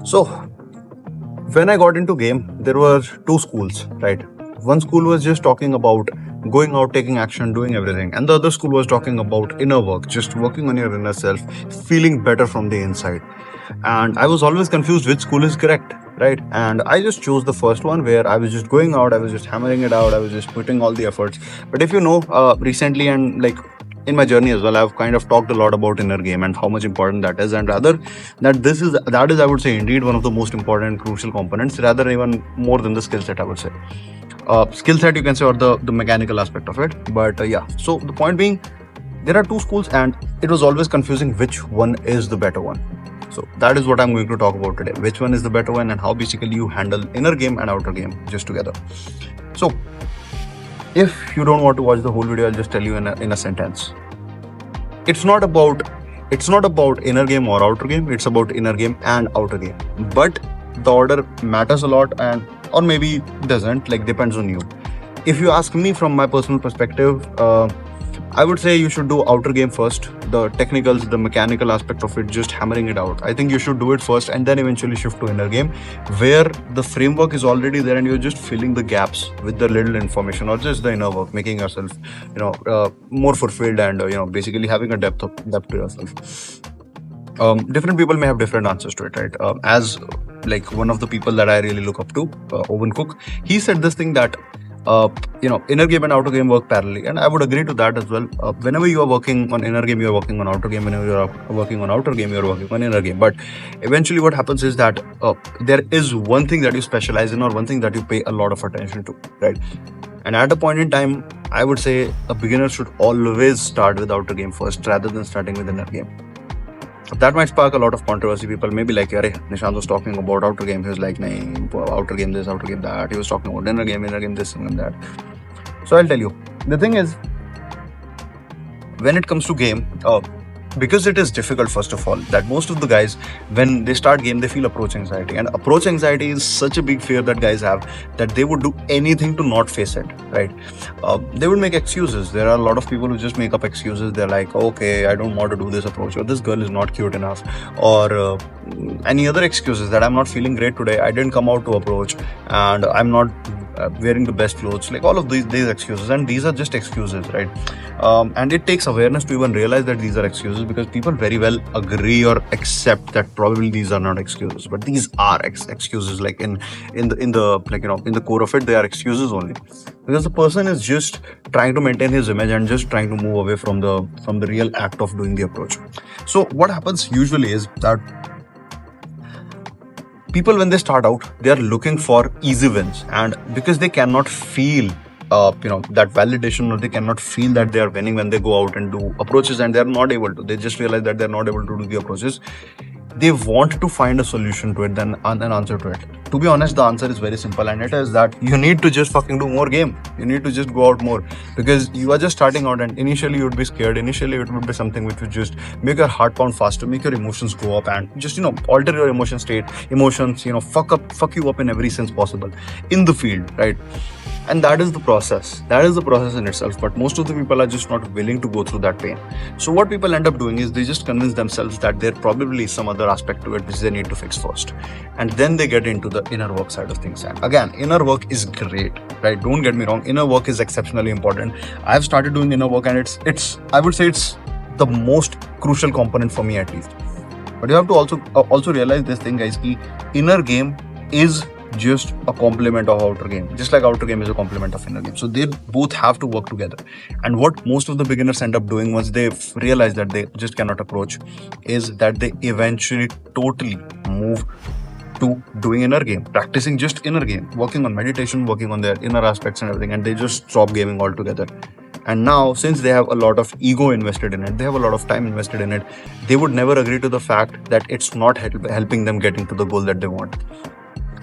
So when I got into game, there were two schools, right? One school was just talking about going out, taking action, doing everything, and the other school was talking about inner work, just working on your inner self, feeling better from the inside. And I was always confused which school is correct, right? And I just chose the first one, where I was just going out, I was just hammering it out, I was just putting all the efforts. But if you know, recently and like in my journey as well, I've kind of talked a lot about inner game and how much important that is, and rather that is I would say indeed one of the most important crucial components, rather even more than the skill set, I would say. Skill set, you can say, or the mechanical aspect of it. But yeah, so the point being, there are two schools and it was always confusing which one is the better one. So that is what I'm going to talk about today, which one is the better one and how basically you handle inner game and outer game just together. So if you don't want to watch the whole video, I'll just tell you in a sentence. It's not about inner game or outer game, it's about inner game and outer game. But the order matters a lot, and or maybe doesn't, like depends on you. If you ask me from my personal perspective, I would say you should do outer game first. The technicals, the mechanical aspect of it, just hammering it out. I think you should do it first and then eventually shift to inner game, where the framework is already there and you're just filling the gaps with the little information or just the inner work, making yourself, more fulfilled and basically having a depth to yourself. Different people may have different answers to it, right? As like one of the people that I really look up to, Owen Cook, he said this thing that inner game and outer game work parallelly, and I would agree to that as well. Whenever you are working on inner game, you are working on outer game. Whenever you are working on outer game, you are working on inner game. But eventually, what happens is that there is one thing that you specialize in, or one thing that you pay a lot of attention to, right? And at a point in time, I would say a beginner should always start with outer game first, rather than starting with inner game. That might spark a lot of controversy. People may be like, "Arey, Nishant was talking about outer game." He was like, "Nahin, outer game this, outer game that." He was talking about inner game this and that. So I'll tell you. The thing is, when it comes to game, because it is difficult, first of all, that most of the guys, when they start game, they feel approach anxiety, and approach anxiety is such a big fear that guys have, that they would do anything to not face it, right? They would make excuses. There are a lot of people who just make up excuses. They're like, "Okay, I don't want to do this approach, or this girl is not cute enough, or any other excuses, that I'm not feeling great today, I didn't come out to approach, and I'm not wearing the best clothes," like all of these excuses. And these are just excuses, right? And it takes awareness to even realize that these are excuses, because people very well agree or accept that probably these are not excuses, but these are excuses. Like in the core of it, they are excuses only, because the person is just trying to maintain his image and just trying to move away from the real act of doing the approach. So what happens usually is that people, when they start out, they are looking for easy wins, and because they cannot feel that validation, or they cannot feel that they are winning when they go out and do approaches, and they are not able to, they just realize that they're not able to do the approaches. They want to find a solution to it, then an answer to it. To be honest, the answer is very simple, and it is that you need to just fucking do more game. You need to just go out more, because you are just starting out, and initially you would be scared. Initially it would be something which would just make your heart pound faster, make your emotions go up, and just alter your emotions, fuck you up in every sense possible in the field, right? And that is the process in itself. But most of the people are just not willing to go through that pain. So what people end up doing is they just convince themselves that there probably is some other aspect to it which they need to fix first, and then they get into the inner work side of things. And again, inner work is great, right? Don't get me wrong, inner work is exceptionally important. I've started doing inner work, and it's I would say it's the most crucial component for me, at least. But you have to also realize this thing, guys, ki inner game is just a complement of outer game, just like outer game is a complement of inner game. So they both have to work together. And what most of the beginners end up doing once they realize that they just cannot approach, is that they eventually totally move to doing inner game, practicing just inner game, working on meditation, working on their inner aspects and everything, and they just stop gaming altogether. And now, since they have a lot of ego invested in it, they have a lot of time invested in it, they would never agree to the fact that it's not helping them get into the goal that they want,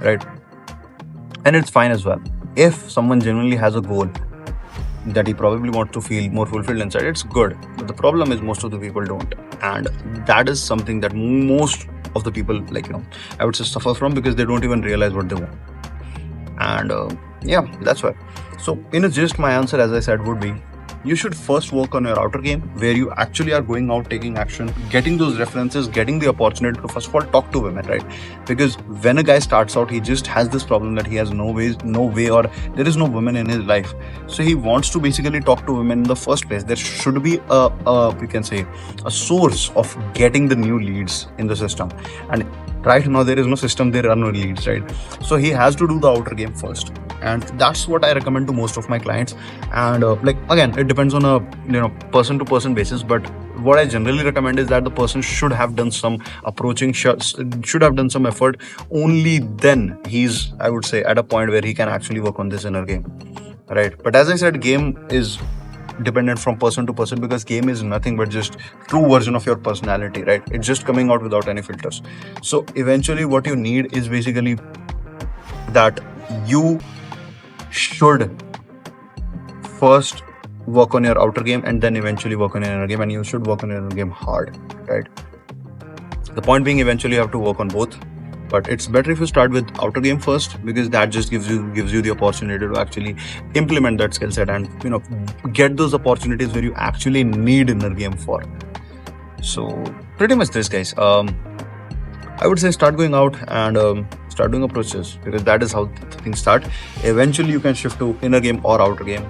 right? And it's fine as well. If someone genuinely has a goal that he probably wants to feel more fulfilled inside, it's good. But the problem is most of the people don't. And that is something that most of the people, I would say, suffer from, because they don't even realize what they want. And that's why. So in a gist, my answer, as I said, would be you should first work on your outer game, where you actually are going out, taking action, getting those references, getting the opportunity to first of all talk to women, right? Because when a guy starts out, he just has this problem that he has no way, or there is no woman in his life. So he wants to basically talk to women in the first place. There should be we can say, a source of getting the new leads in the system. And right now there is no system, there are no leads, right? So he has to do the outer game first, and that's what I recommend to most of my clients. And like, again, it depends on a person to person basis, but what I generally recommend is that the person should have done some approaching, should have done some effort. Only then he's, I would say, at a point where he can actually work on this inner game, right? But as I said, game is dependent from person to person, because game is nothing but just true version of your personality, right? It's just coming out without any filters. So eventually what you need is basically that you should first work on your outer game and then eventually work on your inner game, and you should work on your inner game hard, right? The point being, eventually you have to work on both, but it's better if you start with outer game first, because that just gives you the opportunity to actually implement that skill set and get those opportunities where you actually need inner game for. So pretty much this, guys. I would say start going out and start doing approaches, because that is how things start. Eventually you can shift to inner game or outer game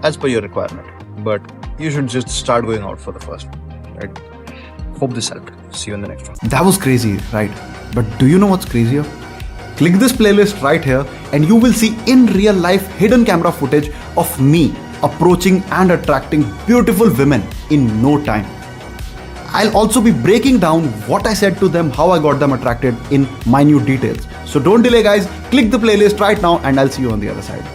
as per your requirement, but you should just start going out for the first, right? Hope this helped. See you in the next one. That was crazy, right? But do you know what's crazier? Click this playlist right here and you will see in real life hidden camera footage of me approaching and attracting beautiful women in no time. I'll also be breaking down what I said to them, how I got them attracted in minute details. So don't delay, guys. Click the playlist right now and I'll see you on the other side.